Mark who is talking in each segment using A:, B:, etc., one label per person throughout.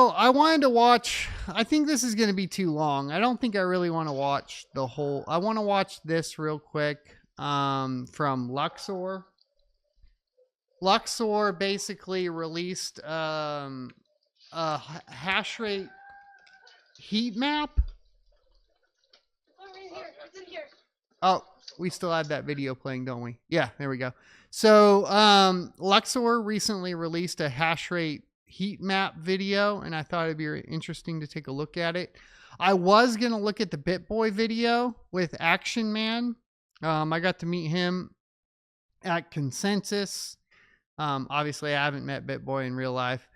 A: So I wanted to watch, I think this is going to be too long. I don't think I really want to watch the whole, I want to watch this real quick from Luxor. Luxor basically released a hash rate heat map.
B: It's in here.
A: Oh, we still have that video playing, don't we? Yeah, there we go. So Luxor recently released a hash rate heat map video, and I thought it'd be interesting to take a look at it. I was going to look at the Bitboy video with Action Man. I got to meet him at Consensus. Obviously, I haven't met Bitboy in real life.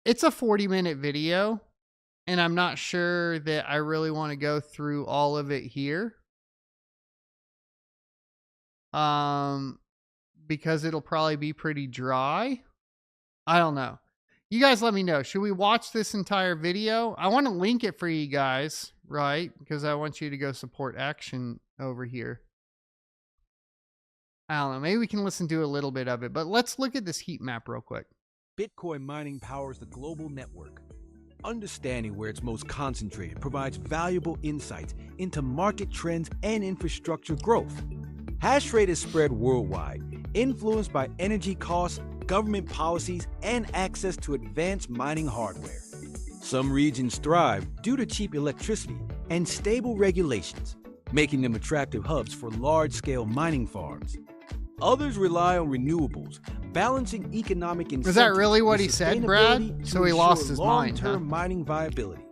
A: It's a 40-minute video, and I'm not sure that I really want to go through all of it here. Because it'll probably be pretty dry. I don't know. You guys let me know. Should we watch this entire video? I want to link it for you guys, right? Because I want you to go support Action over here. I don't know. Maybe we can listen to a little bit of it, but let's look at this heat map real quick.
C: Bitcoin mining powers the global network. Understanding where it's most concentrated provides valuable insights into market trends and infrastructure growth. Hash rate is spread worldwide, influenced by energy costs, government policies, and access to advanced mining hardware. Some regions thrive due to cheap electricity and stable regulations, making them attractive hubs for large-scale mining farms. Others rely on renewables, balancing economic incentives.
A: Was that really what he said, Brad? So he lost his mind, huh?
C: Long-term mining viability.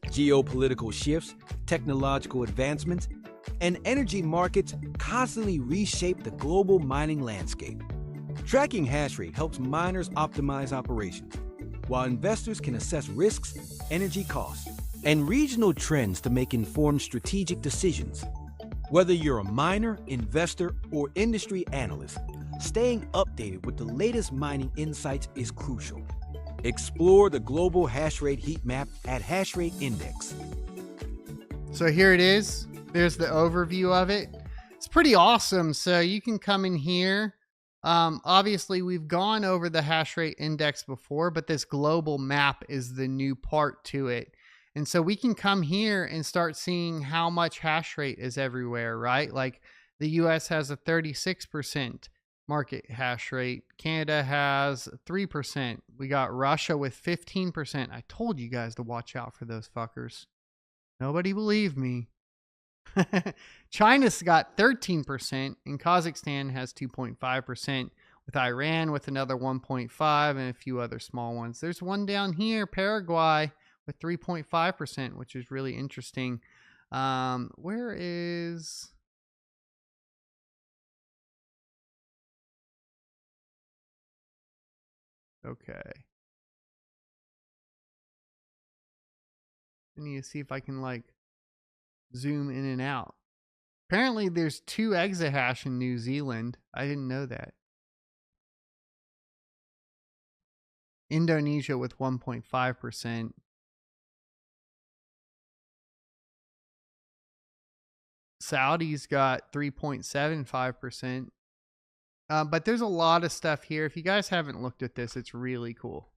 C: Geopolitical shifts, technological advancements, and energy markets constantly reshape the global mining landscape. Tracking hash rate helps miners optimize operations, while investors can assess risks, energy costs, and regional trends to make informed strategic decisions. Whether you're a miner, investor, or industry analyst, staying updated with the latest mining insights is crucial. Explore the global hash rate heat map at Hash Rate Index.
A: So here it is. There's the overview of it. It's pretty awesome. So you can come in here. Obviously, we've gone over the hash rate index before, but this global map is the new part to it. And so we can come here and start seeing how much hash rate is everywhere, right? Like the US has a 36% market hash rate. Canada has 3%. We got Russia with 15%. I told you guys to watch out for those fuckers. Nobody believed me. China's got 13%, and Kazakhstan has 2.5%, with Iran with another 1.5% and a few other small ones. There's one down here, Paraguay, with 3.5%, which is really interesting. Where is... Okay. I need to see if I can, like, zoom in and out. Apparently, there's 2 exahash in New Zealand. I didn't know that. Indonesia with 1.5%. Saudi's got 3.75%. But there's a lot of stuff here. If you guys haven't looked at this, it's really cool.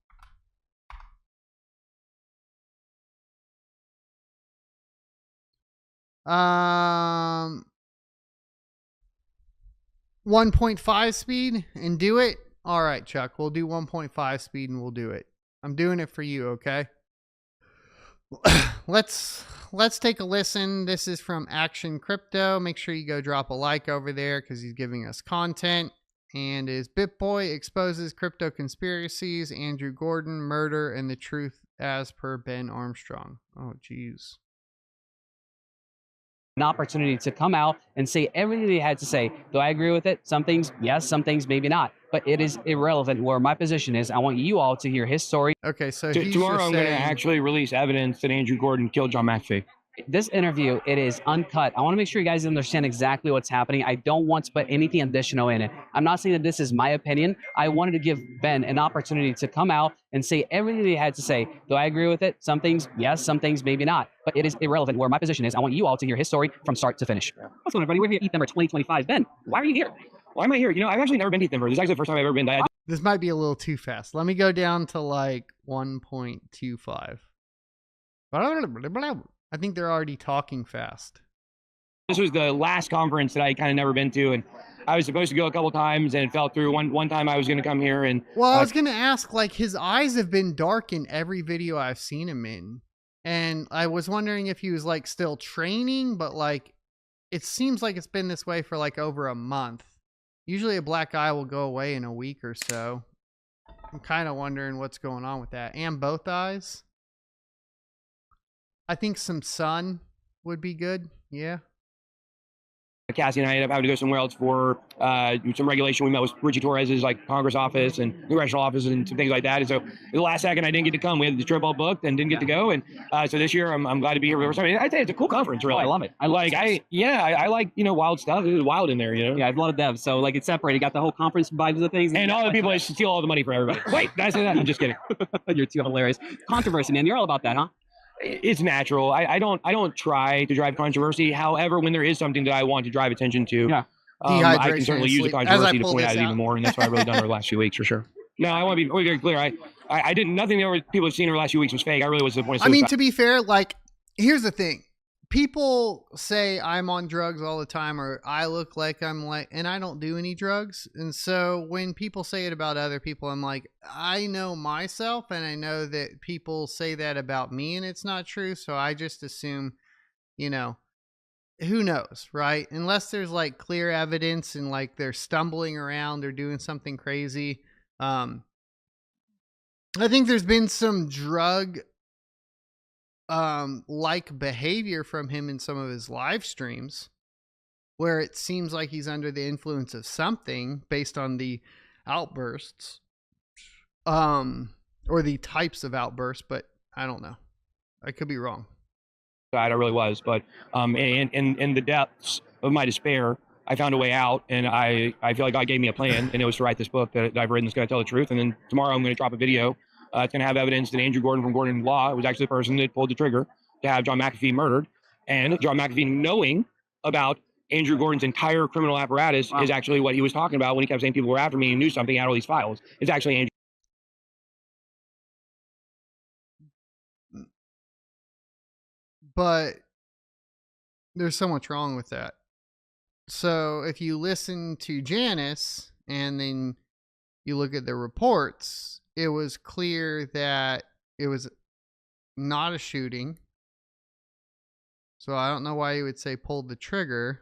A: Um, 1.5 speed and do it. All right, Chuck, we'll do 1.5 speed and we'll do it. I'm doing it for you, okay? Let's take a listen. This is from Action Crypto. Make sure you go drop a like over there because he's giving us content. And is Bitboy exposes crypto conspiracies, Andrew Gordon, murder, and the truth as per Ben Armstrong. Oh, geez.
D: An opportunity to come out and say everything they had to say. Do I agree with it? Some things, yes. Some things, maybe not. But it is irrelevant where my position is. I want you all to hear his story.
A: Okay, so
E: tomorrow I'm going to actually release evidence that Andrew Gordon killed John McAfee.
D: This interview, it is uncut. I want to make sure you guys understand exactly what's happening. I don't want to put anything additional in it. I'm not saying that this is my opinion. I wanted to give Ben an opportunity to come out and say everything they had to say. Do I agree with it? Some things, yes. Some things, maybe not. But it is irrelevant where my position is. I want you all to hear his story from start to finish. What's going on, everybody? We're here at ETH number 2025. Ben, why are you here?
E: Why am I here? You know, I've actually never been to ETH. This is actually the first time I've ever been.
A: This might be a little too fast. Let me go down to like 1.25. I think they're already talking fast.
E: This was the last conference that I kind of never been to, and I was supposed to go a couple times, and it fell through. One time I was going to come here, and
A: well, I was going to ask, like, his eyes have been dark in every video I've seen him in, and I was wondering if he was like still training, but like, it seems like it's been this way for like over a month. Usually a black eye will go away in a week or so. I'm kind of wondering what's going on with that. And both eyes. I think some sun would be good. Yeah.
E: Cassie and I ended up having to go somewhere else for some regulation. We met with Richie Torres's like Congress office and congressional office and some things like that. And so the last second I didn't get to come. We had the trip all booked and didn't get to go. And so this year I'm glad to be here for the first time. I'd say it's a cool conference, really.
D: Oh, I love it. I
E: like, wild stuff. It was wild in there,
D: Yeah, I have a lot of devs. So like it's separated. You got the whole conference vibes of things.
E: And all the people that steal all the money from everybody. Wait, did I say that? I'm just kidding.
D: You're too hilarious. Controversy, man. You're all about that, huh?
E: It's natural. I don't try to drive controversy. However, when there is something that I want to drive attention to, I can certainly use the controversy to point out even more, and that's what I've really done over the last few weeks for sure. No, I want to be very clear. I didn't. Nothing that people have seen over the last few weeks was fake. I really was to the point of suicide.
A: I mean, to be fair, like, here's the thing. People say I'm on drugs all the time, or I look like I'm like, and I don't do any drugs. And so when people say it about other people, I'm like, I know myself, and I know that people say that about me, and it's not true. So I just assume, you know, who knows, right? Unless there's like clear evidence and like they're stumbling around or doing something crazy. I think there's been some drug like behavior from him in some of his live streams where it seems like he's under the influence of something based on the outbursts or the types of outbursts, but I don't know. I could be wrong.
E: I really was, but in the depths of my despair, I found a way out, and I feel like God gave me a plan, and it was to write this book that I've written that's going to tell the truth. And then tomorrow I'm going to drop a video. It's going to have evidence that Andrew Gordon from Gordon Law was actually the person that pulled the trigger to have John McAfee murdered. And John McAfee, knowing about Andrew Gordon's entire criminal apparatus, is actually what he was talking about when he kept saying people were after me and knew something out of all these files. It's actually Andrew.
A: But there's so much wrong with that. So if you listen to Janice and then you look at the reports, it was clear that it was not a shooting. So I don't know why you would say pulled the trigger.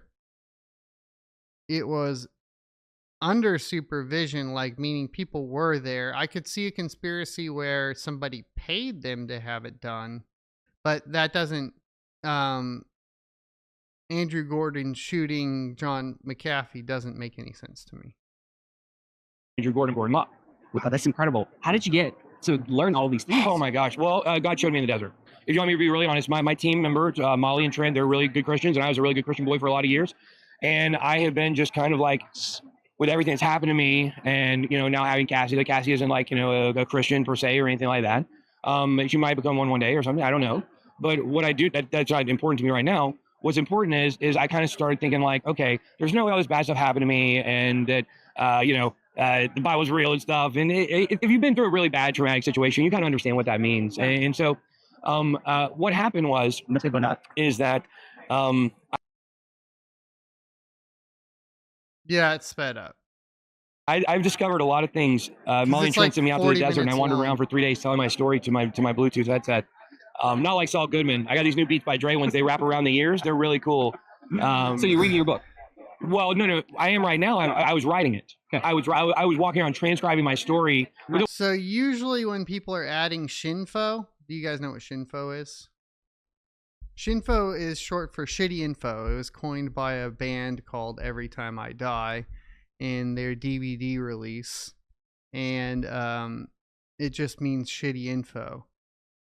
A: It was under supervision, like meaning people were there. I could see a conspiracy where somebody paid them to have it done, but that doesn't Andrew Gordon shooting John McAfee doesn't make any sense to me.
E: Andrew Gordon Law.
D: Wow, that's incredible. How did you get to learn all these things?
E: Oh my gosh. Well, God showed me in the desert. If you want me to be really honest, my team members, Molly and Trent, they're really good Christians, and I was a really good Christian boy for a lot of years. And I have been just kind of like, with everything that's happened to me, and now having Cassie, like Cassie isn't like a Christian per se or anything like that. She might become one day or something. I don't know. But what I do that's not important to me right now. What's important is I kind of started thinking like, okay, there's no way all this bad stuff happened to me, and that the Bible's real and stuff. And if you've been through a really bad traumatic situation, you kind of understand what that means. And so what happened is that
A: yeah, it's sped up.
E: I've discovered a lot of things. Molly and Trent sent me out to the desert, and I wandered around for 3 days telling my story to my Bluetooth headset. Not like Saul Goodman. I got these new Beats by Dre ones. They wrap around the ears. They're really cool.
D: So you're reading your book?
E: Well, no. I am right now. I was writing it. Okay. I was walking around transcribing my story.
A: So usually when people are adding Shinfo, do you guys know what Shinfo is? Shinfo is short for shitty info. It was coined by a band called Every Time I Die in their DVD release. And it just means shitty info.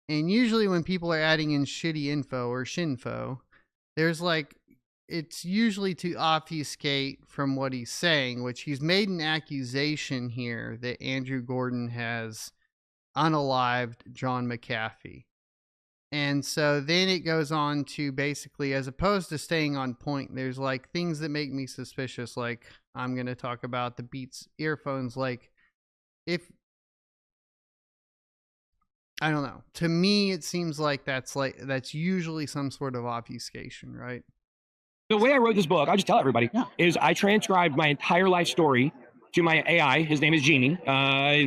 A: And usually when people are adding in shitty info or Shinfo, there's like, it's usually to obfuscate from what he's saying, which he's made an accusation here that Andrew Gordon has unalived John McAfee. And so then it goes on to basically, as opposed to staying on point, there's like things that make me suspicious. Like I'm going to talk about the Beats earphones. Like if I don't know. To me, it seems like that's usually some sort of obfuscation, right?
E: The way I wrote this book, I'll just tell everybody,
D: Yeah.
E: is I transcribed my entire life story to my AI. His name is Genie.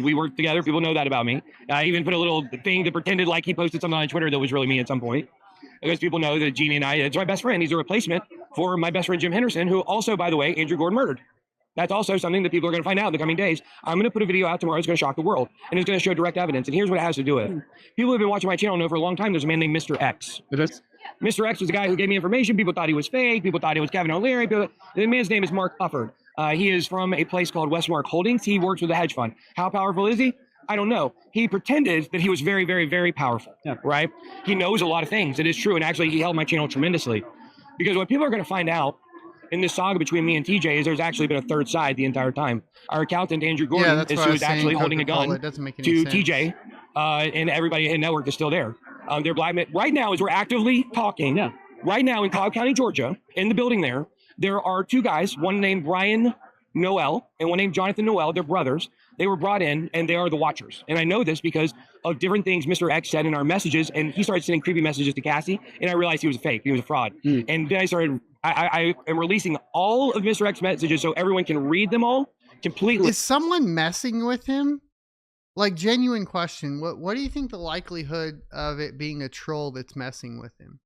E: We work together. People know that about me. I even put a little thing that pretended like he posted something on Twitter that was really me at some point. Because people know that Genie and I, it's my best friend. He's a replacement for my best friend, Jim Henderson, who also, by the way, Andrew Gordon murdered. That's also something that people are going to find out in the coming days. I'm going to put a video out tomorrow. It's going to shock the world. And it's going to show direct evidence. And here's what it has to do with it. People who have been watching my channel know for a long time there's a man named Mr. X. Mr. X was the guy who gave me information. People thought he was fake. People thought it was Kevin O'Leary. The man's name is Mark Ufford. He is from a place called Westmark Holdings. He works with a hedge fund. How powerful is he? I don't know. He pretended that he was very, very, very powerful, right? He knows a lot of things. It is true. And actually, he held my channel tremendously. Because what people are going to find out in this saga between me and TJ is there's actually been a third side the entire time. Our accountant, Andrew Gordon, is who's actually holding a gun to TJ, and everybody in network is still there. They're black. Right now, as we're actively talking, right now in Cobb County, Georgia, in the building there are two guys, one named Brian Noel and one named Jonathan Noel. They're brothers. They were brought in, and they are the Watchers. And I know this because of different things Mr. X said in our messages, and he started sending creepy messages to Cassie, and I realized he was a fake. He was a fraud. And then I am releasing all of Mr. X messages so everyone can read them all completely.
A: Is someone messing with him? Like, genuine question. What do you think the likelihood of it being a troll that's messing with him?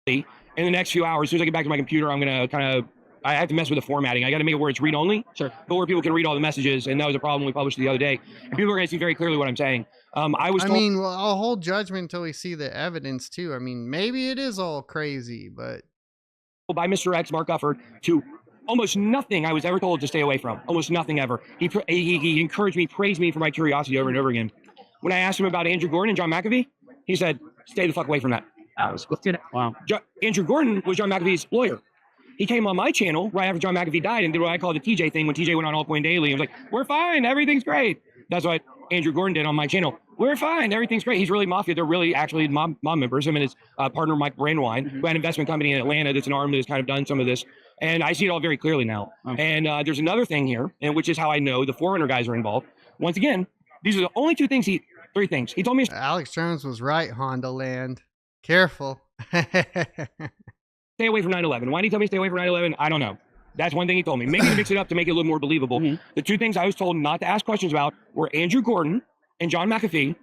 E: In the next few hours, as soon as I get back to my computer, I'm going to I have to mess with the formatting. I got to make it where it's read only, but where people can read all the messages. And that was a problem we published the other day. And people are going to see very clearly what I'm saying. I
A: mean, well, I'll hold judgment until we see the evidence too. I mean, maybe it is all crazy, but
E: by Mr. X, Mark Ufford, to almost nothing I was ever told to stay away from. Almost nothing ever. He encouraged me, praised me for my curiosity over and over again. When I asked him about Andrew Gordon and John McAfee, he said, "Stay the fuck away from that."
D: Wow.
E: Andrew Gordon was John McAfee's lawyer. He came on my channel right after John McAfee died and did what I call the TJ thing when TJ went on All Point Daily. He was like, "We're fine, everything's great." That's what Andrew Gordon did on my channel. "We're fine, everything's great." He's really mafia. They're really actually mob members. Him and his partner, Mike Brandwine, who had an investment company in Atlanta that's an arm that has kind of done some of this. And I see it all very clearly now. And there's another thing here, and which is how I know the Forerunner guys are involved. Once again, these are the only three things. He told me.
A: Alex Jones was right, Honda Land. Careful.
E: Stay away from 9/11. Why did he tell me to stay away from 9/11? I don't know. That's one thing he told me. Maybe to mix it up to make it a little more believable. The two things I was told not to ask questions about were Andrew Gordon and John McAfee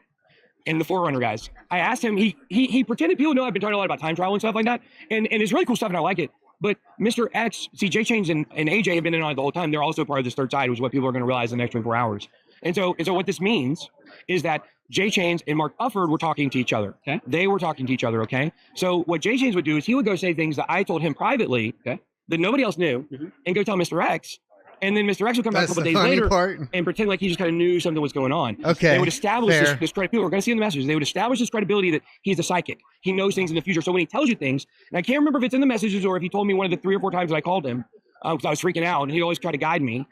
E: and the Forerunner guys. I asked him, he pretended people know I've been talking a lot about time travel and stuff like that. And it's really cool stuff and I like it. But Mr. X, see, J Chains and AJ have been in on it the whole time. They're also part of this third side, which is what people are going to realize in the next 24 hours. And so what this means is that J Chains and Mark Ufford were talking to each other. Okay. They were talking to each other. Okay. So what J Chains would do is he would go say things that I told him privately that nobody else knew and go tell Mr. X. And then Mr. X would come back a couple days later and pretend like he just kind of knew something was going on.
A: Okay.
E: They would establish this credibility. People are going to see in the messages. They would establish this credibility that he's a psychic. He knows things in the future. So when he tells you things, and I can't remember if it's in the messages or if he told me one of the 3 or 4 times that I called him, because I was freaking out and he'd always try to guide me.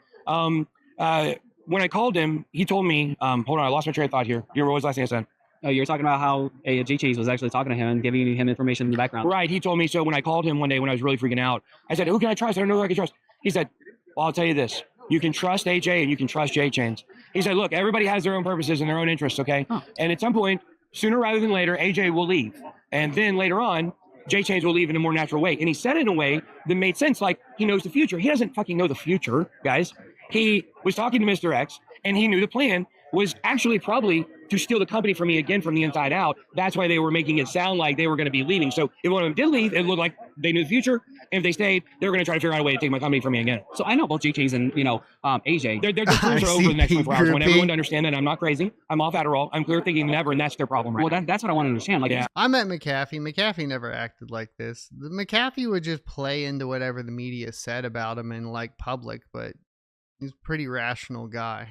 E: When I called him, he told me, hold on, I lost my train of thought here. You remember what was the last thing I said?
D: Oh, you're talking about how J-Chase was actually talking to him and giving him information in the background.
E: Right. He told me. So when I called him one day when I was really freaking out, I said, "Who can I trust? I don't know who I can trust." He said, "Well, I'll tell you this. You can trust AJ and you can trust J-Chains." He said, "Look, everybody has their own purposes and their own interests, okay? And at some point, sooner rather than later, AJ will leave. And then later on, J-Chains will leave in a more natural way." And he said it in a way that made sense, like he knows the future. He doesn't fucking know the future, guys. He was talking to Mr. X, and he knew the plan was actually probably to steal the company from me again from the inside out. That's why they were making it sound like they were going to be leaving. So if one of them did leave, it looked like they knew the future. And if they stayed, they were going to try to figure out a way to take my company from me again.
D: So I know both J-Chains and, AJ.
E: Their careers are over the next 24 hours. I want everyone to understand that I'm not crazy. I'm off Adderall. I'm clear thinking than ever, and that's their problem right now.
D: Well, that's what I want to understand. Like,
A: I met McAfee. McAfee never acted like this. McAfee would just play into whatever the media said about him in like public, but he's a pretty rational guy.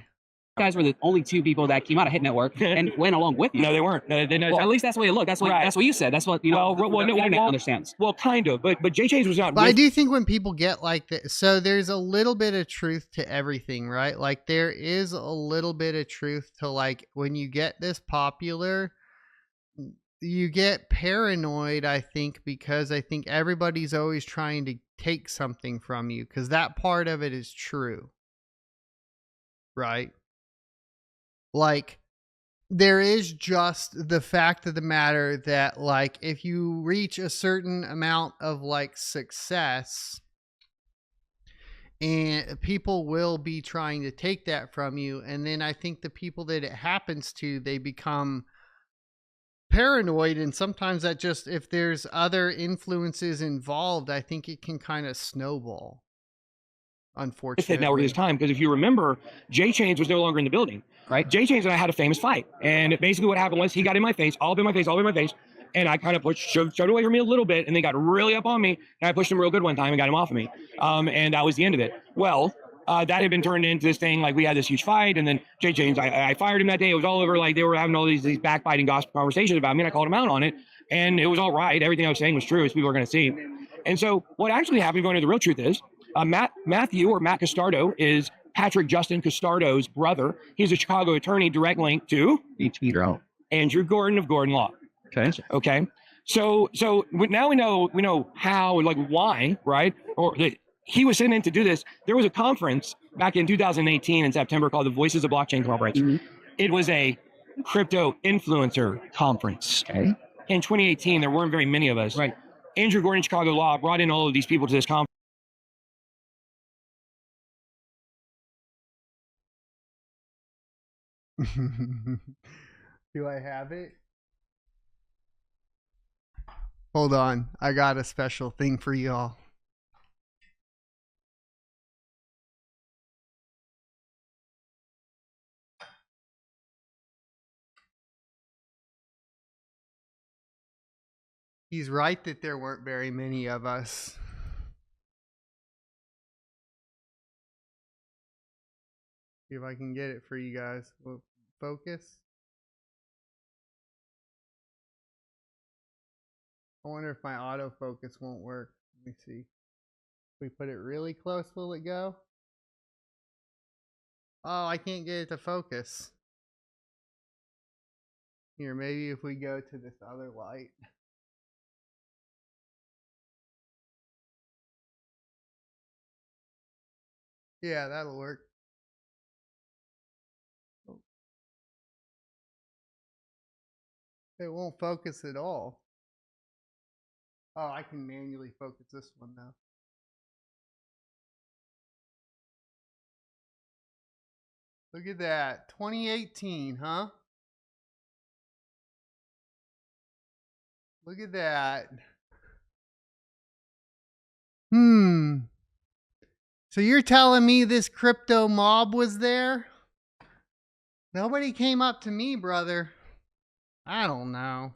D: Guys were the only 2 people that came out of Hit Network and went along with you.
E: No, they weren't. Well,
D: at least that's the way it looked. That's what you said. That's what the internet understands.
E: Well, kind of, but J-Chains was not.
A: But I do think when people get like this, so there's a little bit of truth to everything, right? Like there is a little bit of truth to like when you get this popular, you get paranoid, I think, because I think everybody's always trying to take something from you because that part of it is true. right? Like, there is just the fact of the matter that, like, if you reach a certain amount of like success, and people will be trying to take that from you, and then I think the people that it happens to, they become paranoid, and sometimes that just, if there's other influences involved, I think it can kind of snowball, unfortunately.
E: Now his time, because if you remember, J Chains was no longer in the building.
D: Right.
E: J Chains and I had a famous fight, and basically what happened was he got in my face, all up in my face, and I kind of shoved away from me a little bit, and they got really up on me, and I pushed him real good one time and got him off of me, and that was the end of it. Well, that had been turned into this thing, like we had this huge fight, and then J Chains, I fired him that day. It was all over, like they were having all these backbiting gossip conversations about me, and I called him out on it, and it was all right. Everything I was saying was true, as people were going to see. And so what actually happened, going to the real truth is, Matthew, or Matt Castardo, is Patrick Justin Castardo's brother. He's a Chicago attorney, direct link to Andrew Gordon of Gordon Law. Okay. So now we know how, like why, right? Or that he was sent in to do this. There was a conference back in 2018 in September called the Voices of Blockchain Conference.
D: Mm-hmm.
E: It was a crypto influencer conference.
D: Okay.
E: In 2018, there weren't very many of us.
D: Right.
E: Andrew Gordon, Chicago Law, brought in all of these people to this conference.
A: Do I have it? Hold on. I got a special thing for y'all. He's right that there weren't very many of us. See if I can get it for you guys. Focus. I wonder if my autofocus won't work. Let me see. If we put it really close, will it go? Oh, I can't get it to focus. Here, maybe if we go to this other light. Yeah, that'll work. It won't focus at all. Oh, I can manually focus this one now. Look at that. 2018, huh? Look at that. So you're telling me this crypto mob was there? Nobody came up to me, brother. I don't know.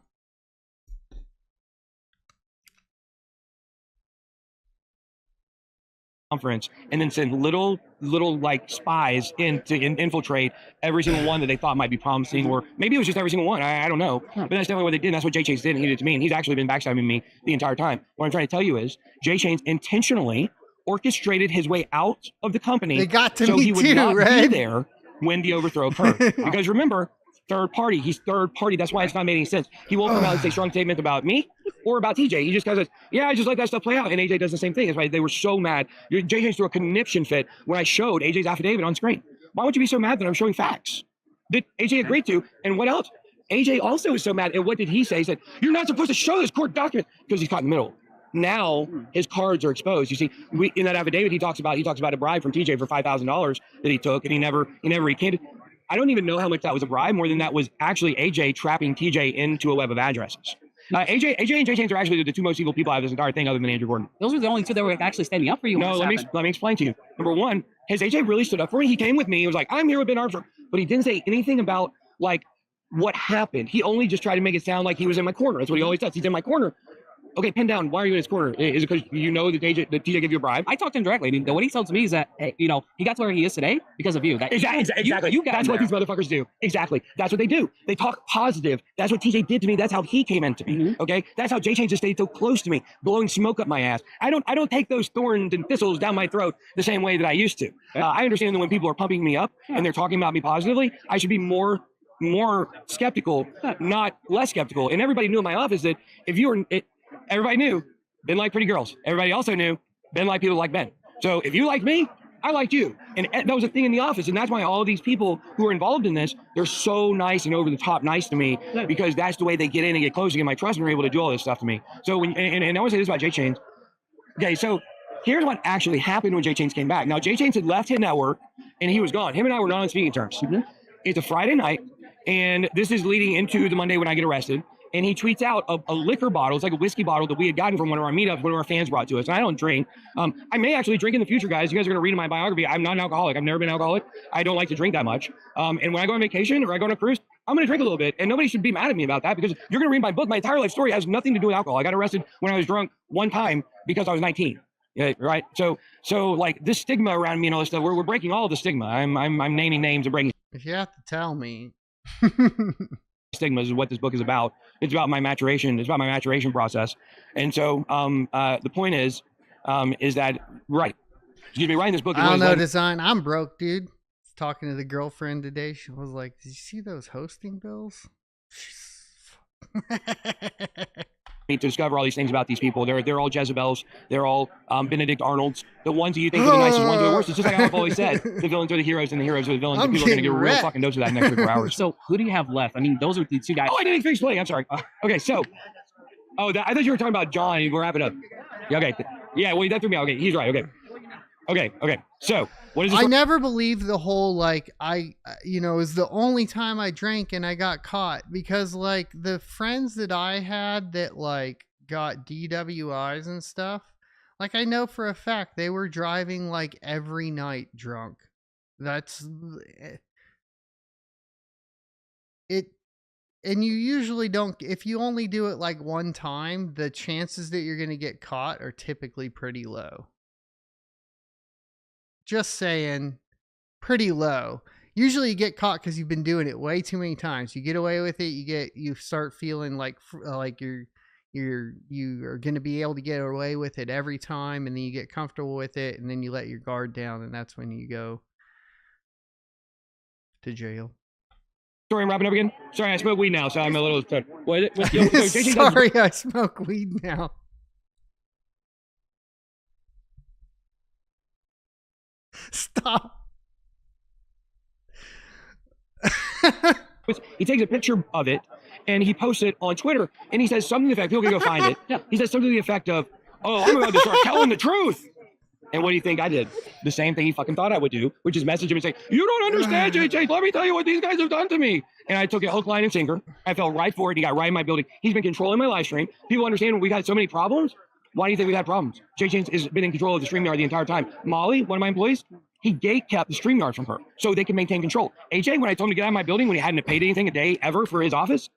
E: Conference, and then send little like spies in to infiltrate every single one that they thought might be promising, or maybe it was just every single one. I don't know, but that's definitely what they did. And that's what J Chains did, and he did it to me, and he's actually been backstabbing me the entire time. What I'm trying to tell you is J Chains intentionally orchestrated his way out of the company.
A: They got to
E: so
A: me
E: he would
A: too,
E: not
A: right?
E: be there when the overthrow occurred. Because remember, third party. He's third party. That's why it's not making sense. He won't come out and say strong statements about me or about TJ. He just kind of says, yeah, I just let that stuff play out. And AJ does the same thing. That's why they were so mad. JJ threw a conniption fit when I showed AJ's affidavit on screen. Why would you be so mad that I'm showing facts that AJ agreed to? And what else? AJ also was so mad. And what did he say? He said, you're not supposed to show this court document, because he's caught in the middle. Now his cards are exposed. You see, in that affidavit, he talks about a bribe from TJ for $5,000 that he took, and he never recanted. I don't even know how much that was a bribe. More than that was actually AJ trapping TJ into a web of addresses. AJ and J Chains are actually the two most evil people out of this entire thing, other than Andrew Gordon.
D: Those were the only two that were actually standing up for you.
E: No, let me explain to you. Number one, has AJ really stood up for me? He came with me. He was like, I'm here with Ben Armstrong, but he didn't say anything about like what happened. He only just tried to make it sound like he was in my corner. That's what he always does. He's in my corner. Okay, pin down. Why are you in his corner? Is it because you know that TJ gave you a bribe?
D: I talked to him directly. And what he told to me is that, hey, you know, he got to where he is today because of you.
E: Exactly.
D: You got
E: That's what these motherfuckers do. Exactly. That's what they do. They talk positive. That's what TJ did to me. That's how he came into me. Mm-hmm. Okay. That's how J Chains just stayed so close to me, blowing smoke up my ass. I don't take those thorns and thistles down my throat the same way that I used to. I understand that when people are pumping me up and they're talking about me positively, I should be more skeptical, not less skeptical. And everybody knew in my office that everybody knew Ben liked pretty girls. Everybody also knew Ben liked people like Ben. So if you like me, I liked you. And that was a thing in the office. And that's why all these people who are involved in this, they're so nice and over the top nice to me, because that's the way they get in and get close and get my trust, and they're able to do all this stuff to me. So when, and I want to say this about J Chains. Okay, so here's what actually happened when J Chains came back. Now, J Chains had left his network and he was gone. Him and I were not on speaking terms. It's a Friday night, and this is leading into the Monday when I get arrested. And he tweets out a liquor bottle. It's like a whiskey bottle that we had gotten from one of our meetups, one of our fans brought to us. And I don't drink. I may actually drink in the future, guys. You guys are going to read in my biography. I'm not an alcoholic. I've never been an alcoholic. I don't like to drink that much. And when I go on vacation or I go on a cruise, I'm going to drink a little bit. And nobody should be mad at me about that, because you're going to read my book. My entire life story has nothing to do with alcohol. I got arrested when I was drunk one time because I was 19. Yeah, right. So like this stigma around me and all this stuff, we're breaking all of the stigma. I'm naming names and breaking.
A: If you have to tell me.
E: Stigmas is what this book is about. It's about my maturation. It's about my maturation process. And so the point is that writing this book.
A: I don't know design. I'm broke, dude. Talking to the girlfriend today, she was like, "Did you see those hosting bills?"
E: To discover all these things about these people. They're all Jezebels. They're all Benedict Arnolds. The ones that you think are the nicest ones are the worst. It's just like I've always said. The villains are the heroes and the heroes are the villains. And people are going to get a real fucking dose of that in the next 24 hours.
D: So who do you have left? I mean, those are the two guys.
E: Oh, I didn't finish playing. I'm sorry. Okay, so. I thought you were talking about John. We're wrapping up. Yeah, okay. Yeah, well, that threw me out. Okay, he's right. Okay. So, what is this?
A: I never believed the whole, like, it was the only time I drank and I got caught, because, like, the friends that I had that, like, got DWIs and stuff, like, I know for a fact they were driving, like, every night drunk. That's it. And you usually don't, if you only do it like one time, the chances that you're going to get caught are typically pretty low. Just saying, pretty low. Usually you get caught because you've been doing it way too many times. You get away with it. You start feeling like you are going to be able to get away with it every time, and then you get comfortable with it, and then you let your guard down, and that's when you go to jail.
E: Sorry, I'm wrapping up again. Sorry, I smoke weed now, so I'm a little.
A: Sorry, I smoke weed now. Stop.
E: He takes a picture of it and he posts it on Twitter, and he says something to the effect, people can go find it. Yeah. He says something to the effect of, "Oh, I'm about to start telling the truth." And what do you think I did? The same thing he fucking thought I would do, which is message him and say, "You don't understand, JJ. Let me tell you what these guys have done to me." And I took it hook, line, and sinker. I fell right for it. He got right in my building. He's been controlling my live stream. People understand when we got so many problems. Why do you think we've had problems? JJ has been in control of the StreamYard the entire time. Molly, one of my employees, he gate kept the StreamYard from her so they can maintain control. AJ, when I told him to get out of my building when he hadn't paid anything a day ever for his office,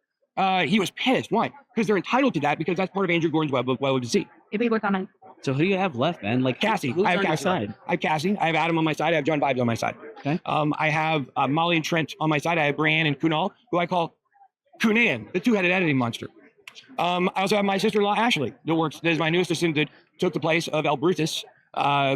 E: he was pissed. Why? Because they're entitled to that, because that's part of Andrew Gordon's web of deceit.
D: So who do you have left, man? Like
E: Cassie.
D: Who's
E: I have
D: on your
E: Cassie.
D: side?
E: I have Cassie. I have Adam on my side. I have John Vibes on my side.
D: Okay.
E: I have Molly and Trent on my side. I have Brianne and Kunal, who I call Kunan, the two-headed editing monster. I also have my sister-in-law, Ashley, that is my new assistant that took the place of El Brutus,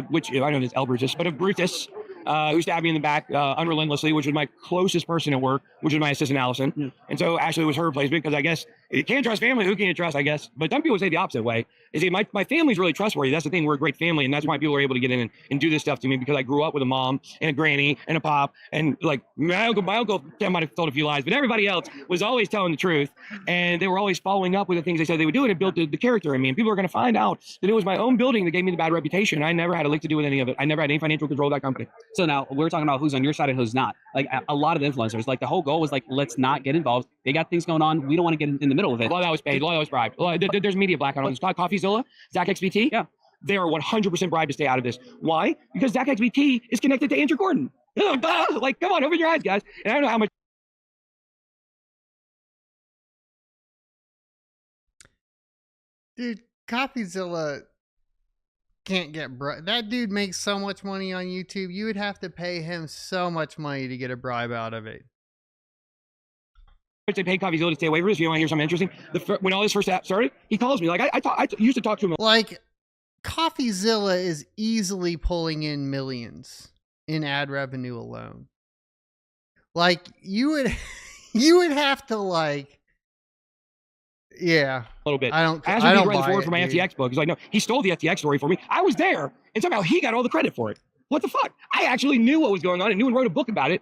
E: which I know it's El Brutus, but of Brutus, who stabbed me in the back unrelentlessly, which was my closest person at work, which was my assistant, Allison. Yeah. And so Ashley was her replacement, because I guess you can't trust family. Who can you trust, I guess? But some people say the opposite way. Is my family's really trustworthy. That's the thing. We're a great family, and that's why people are able to get in and do this stuff to me, because I grew up with a mom and a granny and a pop, and like my uncle might have told a few lies, but everybody else was always telling the truth, and they were always following up with the things they said they would do, and it built the character in me. And people are going to find out that it was my own building that gave me the bad reputation. I never had a lick to do with any of it. I never had any financial control of that company.
D: So now we're talking about who's on your side and who's not. Like a lot of influencers, like the whole goal was like, let's not get involved. They got things going on. We don't want to get in the middle of it.
E: A lot of that was paid. A lot of that was bribed. There's media blackout on this. CoffeeZilla, ZachXBT.
D: Yeah.
E: They are 100% bribed to stay out of this. Why? Because ZachXBT is connected to Andrew Gordon. Like, come on, open your eyes, guys. And I don't know how much.
A: Dude, CoffeeZilla can't get that dude makes so much money on YouTube. You would have to pay him so much money to get a bribe out of it.
E: They paid CoffeeZilla to stay away from this. You want to hear something interesting? When all this first started, he calls me. Like I used to talk to him.
A: Like CoffeeZilla is easily pulling in millions in ad revenue alone. Like you would have to like. Yeah,
E: a little bit.
A: I don't
E: write the forward for my FTX book. He's like, no, he stole the FTX story for me. I was there, and somehow he got all the credit for it. what the fuck? I actually knew what was going on and knew and wrote a book about it.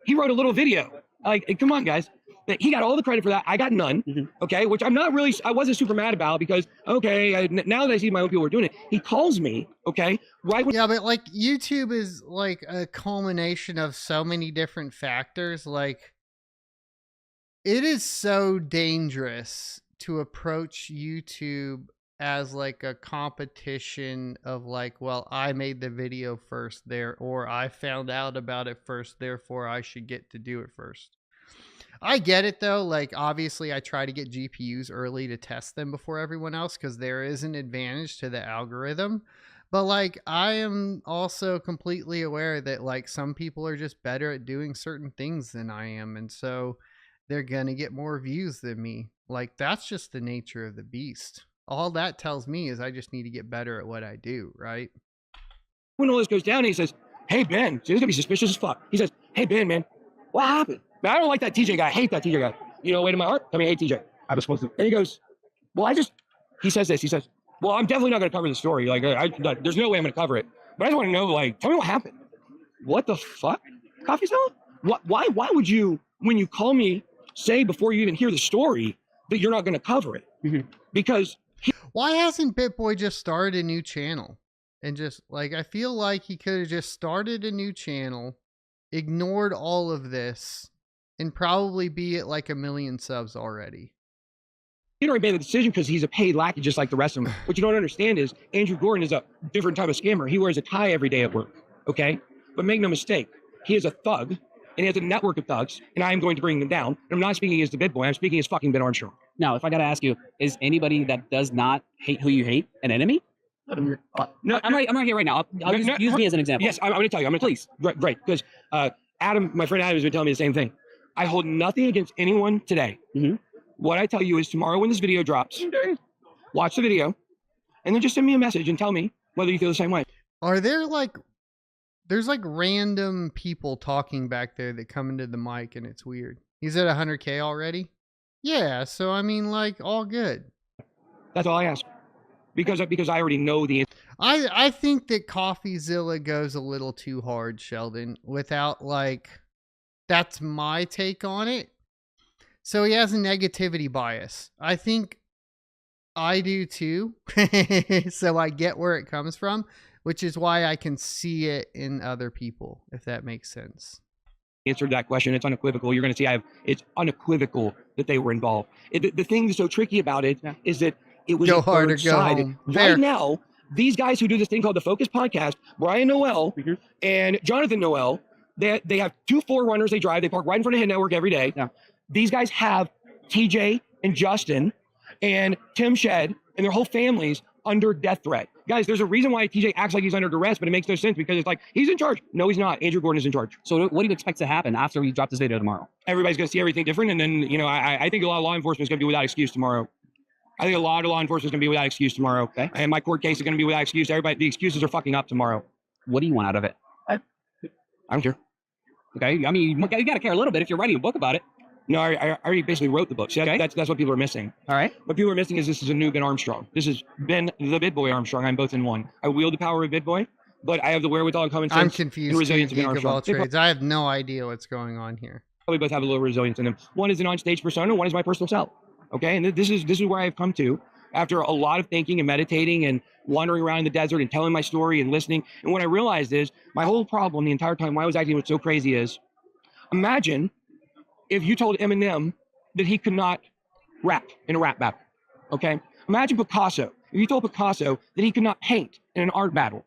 E: He wrote a little video. Like, come on, guys. He got all the credit for that. I got none. Okay, which I wasn't super mad about because, okay, now that I see my own people were doing it, he calls me, okay, right when.
A: Yeah, but like YouTube is like a culmination of so many different factors. Like, it is so dangerous to approach YouTube as like a competition of like, well, I made the video first there, or I found out about it first, therefore I should get to do it first. I get it though. Like, obviously I try to get GPUs early to test them before everyone else because there is an advantage to the algorithm. But like, I am also completely aware that like some people are just better at doing certain things than I am. And so they're going to get more views than me. Like, that's just the nature of the beast. All that tells me is I just need to get better at what I do, right?
E: When all this goes down, he says, hey, Ben, so this is going to be suspicious as fuck. He says, hey, Ben, man, what happened? Man, I don't like that TJ guy. I hate that TJ guy. You know, way to my heart. I mean, I hate TJ. I was supposed to. And he goes, well, he says this. He says, well, I'm definitely not going to cover the story. Like, there's no way I'm going to cover it. But I just want to know, like, tell me what happened. What the fuck? Coffee selling? Why would you, when you call me, say before you even hear the story that you're not going to cover it? Because
A: why hasn't Bitboy just started a new channel? And just like, I feel like he could have just started a new channel, ignored all of this, and probably be at like 1 million subs already.
E: He already made the decision because he's a paid lackey just like the rest of them. What you don't understand is Andrew Gordon is a different type of scammer. He wears a tie every day at work, okay? But make no mistake, he is a thug, and he has a network of thugs, and I am going to bring them down. And I'm not speaking as the Bitboy, I'm speaking as fucking Ben Armstrong.
D: Now, if I got to ask you, is anybody that does not hate who you hate an enemy? No, I'm right here right now. I'll use me as an example.
E: Yes, I'm going to tell you. Please. Right, because Adam, my friend Adam has been telling me the same thing. I hold nothing against anyone today. What I tell you is tomorrow when this video drops, watch the video, and then just send me a message and tell me whether you feel the same way.
A: Are there like, there's like random people talking back there that come into the mic and it's weird. He's at 100K already? Yeah, so I mean, like, all good.
E: That's all I ask. Because I already know the answer.
A: I think that CoffeeZilla goes a little too hard, Sheldon, without like, that's my take on it. So he has a negativity bias. I think I do too. So I get where it comes from, which is why I can see it in other people, if that makes sense.
E: Answered that question. It's unequivocal. You're going to see it's unequivocal that they were involved. The thing that's so tricky about it is that it was
A: go hard or go home.
E: Right now, these guys who do this thing called the Focus Podcast, Brian Noel and Jonathan Noel, they have 2 4Runners they drive. They park right in front of Hit Network every day.
D: Yeah.
E: These guys have TJ and Justin and Tim Shed and their whole families under death threat. Guys, there's a reason why TJ acts like he's under duress, but it makes no sense because it's like, he's in charge. No, he's not. Andrew Gordon is in charge.
D: So what do you expect to happen after we drop this video tomorrow?
E: Everybody's going to see everything different. And then, you know, I think a lot of law enforcement is going to be without excuse tomorrow. I think a lot of law enforcement is going to be without excuse tomorrow. Okay. And my court case is going to be without excuse. Everybody, the excuses are fucking up tomorrow.
D: What do you want out of it?
E: I don't care.
D: Okay. I mean, you got to care a little bit if you're writing a book about it.
E: No, I already basically wrote the book. See, that's what people are missing.
D: All right.
E: What people are missing is this is a new Ben Armstrong. This is Ben the Bitboy Armstrong. I'm both in one. I wield the power of Bitboy, but I have the wherewithal and common sense.
A: I'm confused.
E: And resilience of Ben
A: Of
E: Armstrong.
A: all trades. I have no idea what's going on here.
E: Probably both have a little resilience in them. One is an on-stage persona. One is my personal self. Okay, and this is where I've come to after a lot of thinking and meditating and wandering around in the desert and telling my story and listening. And what I realized is my whole problem the entire time why I was acting what's so crazy is, imagine if you told Eminem that he could not rap in a rap battle, okay? Imagine Picasso. If you told Picasso that he could not paint in an art battle.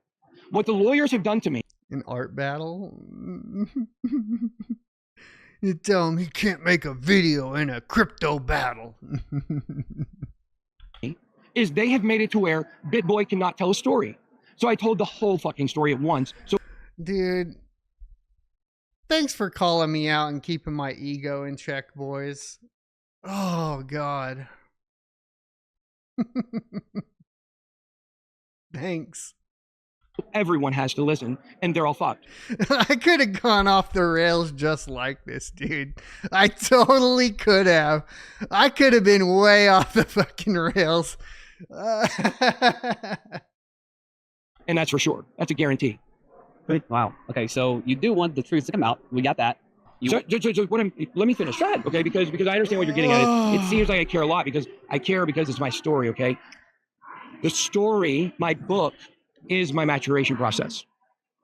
E: What the lawyers have done to me.
A: An art battle? You tell him he can't make a video in a crypto battle.
E: Is they have made it to where Bitboy cannot tell a story. So I told the whole fucking story at once. So,
A: dude, thanks for calling me out and keeping my ego in check, boys. Oh, God. Thanks.
E: Everyone has to listen, and they're all fucked.
A: I could have gone off the rails just like this, dude. I totally could have. I could have been way off the fucking rails.
E: And that's for sure. That's a guarantee.
D: Wow. Okay, so you do want the truth to come out. We got that.
E: So let me finish that, okay? Because I understand what you're getting at. It seems like I care a lot because I care because it's my story, okay? The story, my book, is my maturation process.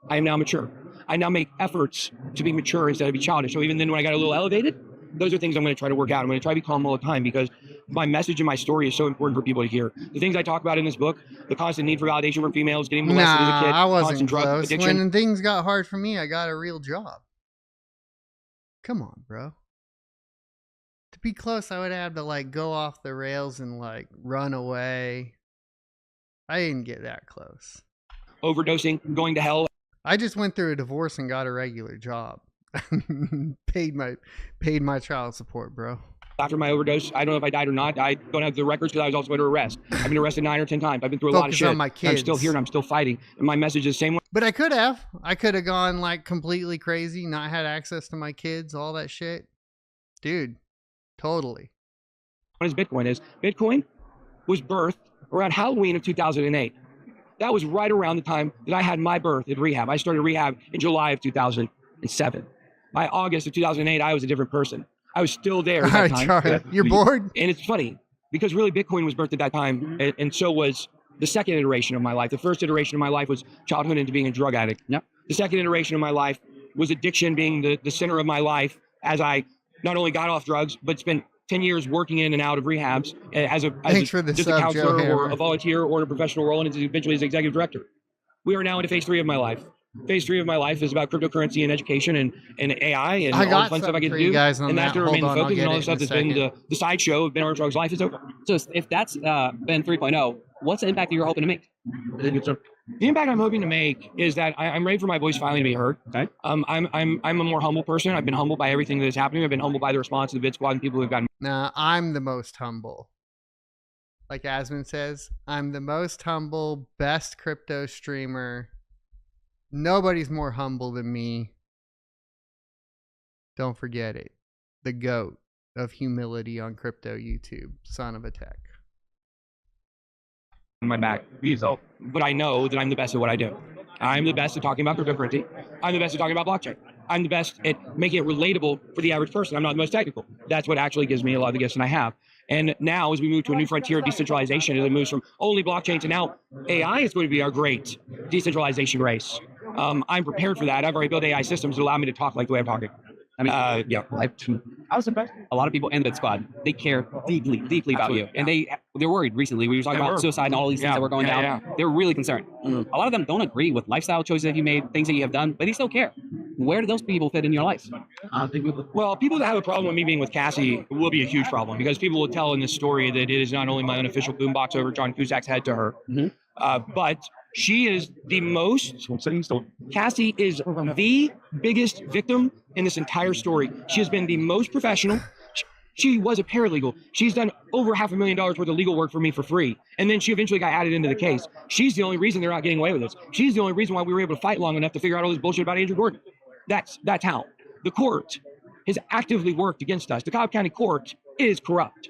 E: I am now mature. I now make efforts to be mature instead of be childish. So even then when I got a little elevated, those are things I'm going to try to work out. I'm going to try to be calm all the time because my message and my story is so important for people to hear. The things I talk about in this book, the constant need for validation from females, getting molested as a kid,
A: I wasn't
E: constant drug
A: close.
E: addiction.
A: When things got hard for me, I got a real job. Come on, bro. To be close, I would have to like go off the rails and like run away. I didn't get that close.
E: Overdosing, going to hell.
A: I just went through a divorce and got a regular job. paid my child support, bro.
E: After my overdose, I don't know if I died or not. I don't have the records because I was also under arrest. I've been arrested 9 or 10 times. I've been through a lot of shit.
A: On my kids.
E: I'm still here and I'm still fighting. And my message is the same way.
A: But I could have gone like completely crazy, not had access to my kids, all that shit. Dude, totally.
E: What is Bitcoin? Bitcoin was birthed around Halloween of 2008. That was right around the time that I had my birth at rehab. I started rehab in July of 2007. By August of 2008, I was a different person. I was still there at that time.
A: Charlie, you're bored?
E: And it's funny because really Bitcoin was birthed at that time. And so was the second iteration of my life. The first iteration of my life was childhood into being a drug addict.
D: Yep.
E: The second iteration of my life was addiction being the center of my life as I not only got off drugs, but spent 10 years working in and out of rehabs as a counselor or a volunteer or in a professional role and eventually as executive director. We are now into phase 3 of my life. Phase 3 of my life is about cryptocurrency and education and AI and all the fun stuff I get to do. And that's going to remain the focus, and all the stuff that's been the sideshow of Ben Armstrong's life is over.
D: So if that's Ben 3.0, what's the impact that you're hoping to make?
E: The impact I'm hoping to make is that I'm ready for my voice finally to be heard.
D: Okay.
E: I'm a more humble person. I've been humbled by everything that is happening. I've been humbled by the response of the Bit Squad and people who've gotten.
A: Nah, I'm the most humble. Like Asmund says, I'm the most humble, best crypto streamer. Nobody's more humble than me. Don't forget it. The GOAT of humility on crypto YouTube, son of a tech.
E: My back, but I know that I'm the best at what I do. I'm the best at talking about cryptocurrency. I'm the best at talking about blockchain. I'm the best at making it relatable for the average person. I'm not the most technical. That's what actually gives me a lot of the gifts that I have. And now as we move to a new frontier of decentralization, as it moves from only blockchain to now AI is going to be our great decentralization race. I'm prepared for that. I've already built AI systems that allow me to talk like the way I'm talking.
D: I mean,
E: yeah.
D: I was impressed. A lot of people in the squad, they care deeply about you. And they're worried recently. We were talking about suicide and all these things that were going down. Yeah. They're really concerned. Mm-hmm. A lot of them don't agree with lifestyle choices that you made, things that you have done, but they still care. Where do those people fit in your life?
E: Well, people that have a problem with me being with Cassie will be a huge problem because people will tell in this story that it is not only my unofficial boombox over John Cusack's head to her, but she is the most, Cassie is the biggest victim in this entire story. She has been the most professional. She was a paralegal. She's done over $500,000 worth of legal work for me for free. And then she eventually got added into the case. She's the only reason they're not getting away with this. She's the only reason why we were able to fight long enough to figure out all this bullshit about Andrew Gordon. That's how. The court has actively worked against us. The Cobb County Court is corrupt.